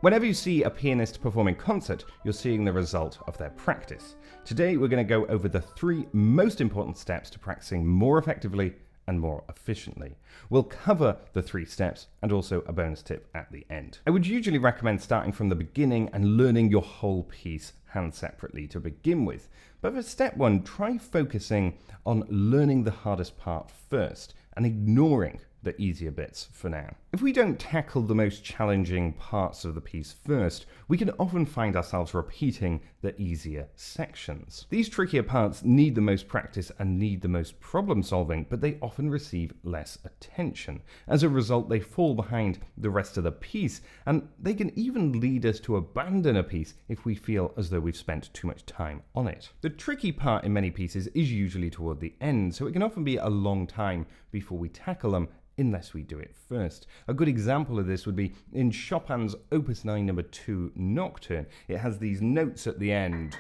Whenever you see a pianist perform in concert, you're seeing the result of their practice. Today we're going to go over the 3 most important steps to practicing more effectively and more efficiently. We'll cover the 3 steps and also a bonus tip at the end. I would usually recommend starting from the beginning and learning your whole piece hand separately to begin with. But for step 1, try focusing on learning the hardest part first and ignoring the easier bits for now. If we don't tackle the most challenging parts of the piece first, we can often find ourselves repeating the easier sections. These trickier parts need the most practice and need the most problem solving, but they often receive less attention. As a result, they fall behind the rest of the piece, and they can even lead us to abandon a piece if we feel as though we've spent too much time on it. The tricky part in many pieces is usually toward the end, so it can often be a long time before we tackle them unless we do it first. A good example of this would be in Chopin's Opus 9 No. 2 Nocturne. It has these notes at the end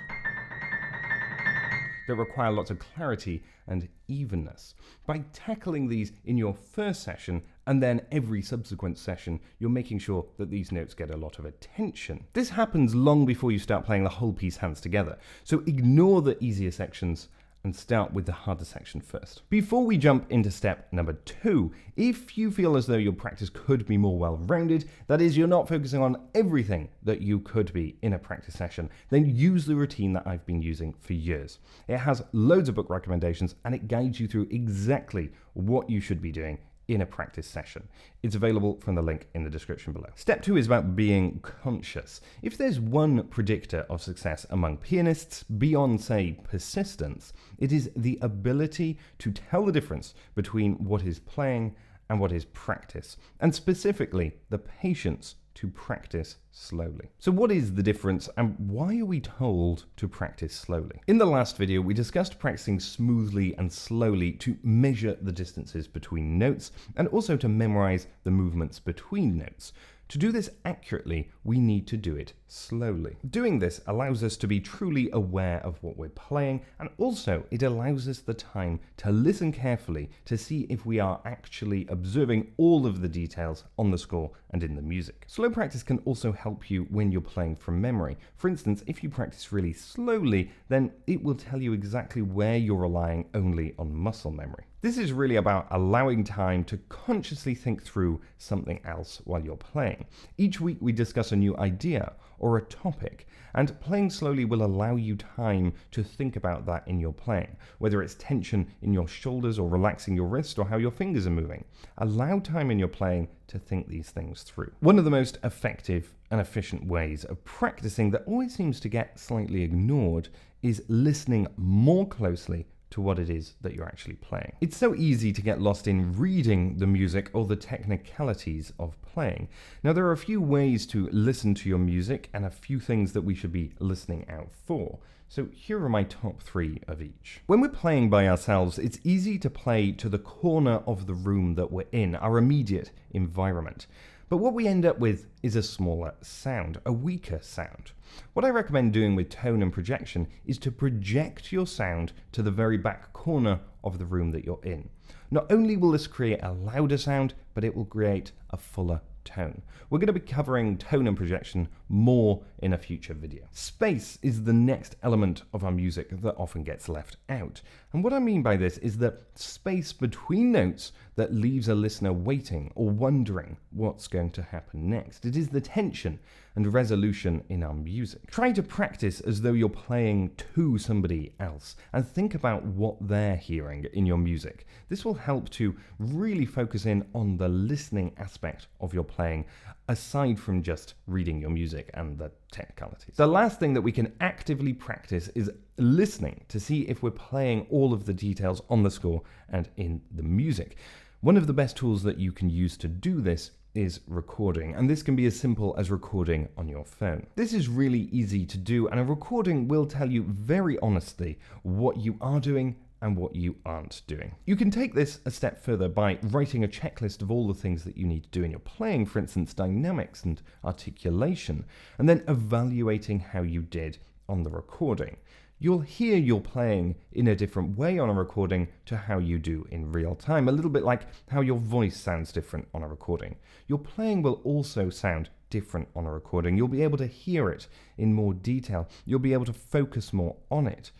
that require lots of clarity and evenness. By tackling these in your first session and then every subsequent session, you're making sure that these notes get a lot of attention. This happens long before you start playing the whole piece hands together, so ignore the easier sections and start with the harder section first. Before we jump into step number 2, if you feel as though your practice could be more well-rounded, that is, you're not focusing on everything that you could be in a practice session, then use the routine that I've been using for years. It has loads of book recommendations and it guides you through exactly what you should be doing in a practice session. It's available from the link in the description below. Step 2 is about being conscious. If there's one predictor of success among pianists beyond, say, persistence, it is the ability to tell the difference between what is playing and what is practice, and specifically the patience to practice slowly. So what is the difference and why are we told to practice slowly? In the last video, we discussed practicing smoothly and slowly to measure the distances between notes and also to memorize the movements between notes. To do this accurately, we need to do it slowly. Doing this allows us to be truly aware of what we're playing, and also it allows us the time to listen carefully to see if we are actually observing all of the details on the score and in the music. Slow practice can also help you when you're playing from memory. For instance, if you practice really slowly, then it will tell you exactly where you're relying only on muscle memory. This is really about allowing time to consciously think through something else while you're playing. Each week we discuss a new idea or a topic, and playing slowly will allow you time to think about that in your playing, whether it's tension in your shoulders or relaxing your wrist or how your fingers are moving. Allow time in your playing to think these things through. One of the most effective and efficient ways of practicing that always seems to get slightly ignored is listening more closely to what it is that you're actually playing. It's so easy to get lost in reading the music or the technicalities of playing. Now, there are a few ways to listen to your music and a few things that we should be listening out for. So here are my top 3 of each. When we're playing by ourselves, it's easy to play to the corner of the room that we're in, our immediate environment. But what we end up with is a smaller sound, a weaker sound. What I recommend doing with tone and projection is to project your sound to the very back corner of the room that you're in. Not only will this create a louder sound, but it will create a fuller tone. We're going to be covering tone and projection more in a future video. Space is the next element of our music that often gets left out. And what I mean by this is the space between notes that leaves a listener waiting or wondering what's going to happen next. It is the tension and resolution in our music. Try to practice as though you're playing to somebody else and think about what they're hearing in your music. This will help to really focus in on the listening aspect of your playing, aside from just reading your music and the technicalities. The last thing that we can actively practice is listening to see if we're playing all of the details on the score and in the music. One of the best tools that you can use to do this is recording, and this can be as simple as recording on your phone. This is really easy to do, and a recording will tell you very honestly what you are doing and what you aren't doing. You can take this a step further by writing a checklist of all the things that you need to do in your playing, for instance, dynamics and articulation, and then evaluating how you did on the recording. You'll hear your playing in a different way on a recording to how you do in real time, a little bit like how your voice sounds different on a recording. Your playing will also sound different on a recording. You'll be able to hear it in more detail. You'll be able to focus more on it.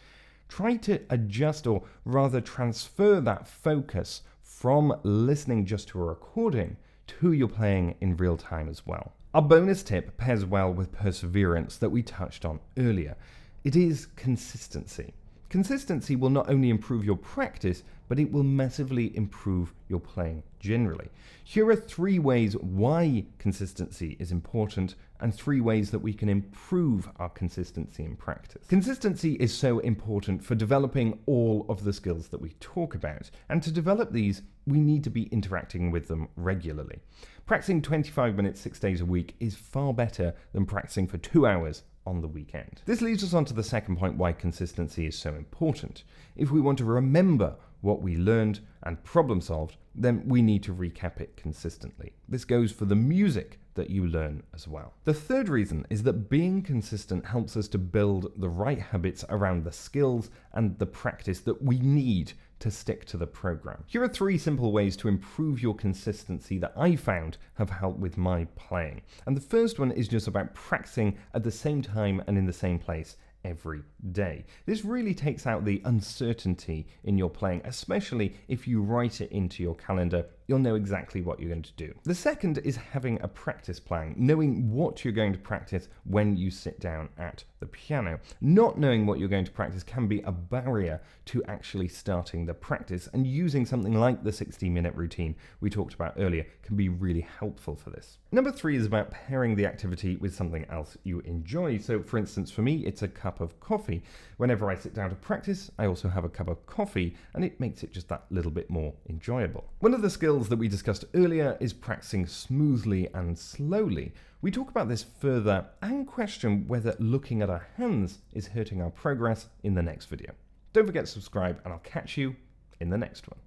Try to adjust, or rather transfer that focus from listening just to a recording to your playing in real time as well. Our bonus tip pairs well with perseverance that we touched on earlier. It is consistency. Consistency will not only improve your practice, but it will massively improve your playing generally. Here are 3 ways why consistency is important and 3 ways that we can improve our consistency in practice. Consistency is so important for developing all of the skills that we talk about, and to develop these, we need to be interacting with them regularly. Practicing 25 minutes 6 days a week is far better than practicing for 2 hours on the weekend. This leads us on to the second point why consistency is so important. If we want to remember what we learned and problem solved, then we need to recap it consistently. This goes for the music that you learn as well. The third reason is that being consistent helps us to build the right habits around the skills and the practice that we need to stick to the program. Here are 3 simple ways to improve your consistency that I found have helped with my playing. And the first one is just about practicing at the same time and in the same place every day. This really takes out the uncertainty in your playing, especially if you write it into your calendar. You'll know exactly what you're going to do. The second is having a practice plan, knowing what you're going to practice when you sit down at the piano. Not knowing what you're going to practice can be a barrier to actually starting the practice, and using something like the 60-minute routine we talked about earlier can be really helpful for this. Number 3 is about pairing the activity with something else you enjoy. So for instance, for me, it's a cup of coffee. Whenever I sit down to practice, I also have a cup of coffee, and it makes it just that little bit more enjoyable. One of the skills that we discussed earlier is practicing smoothly and slowly. We talk about this further and question whether looking at our hands is hurting our progress in the next video. Don't forget to subscribe, and I'll catch you in the next one.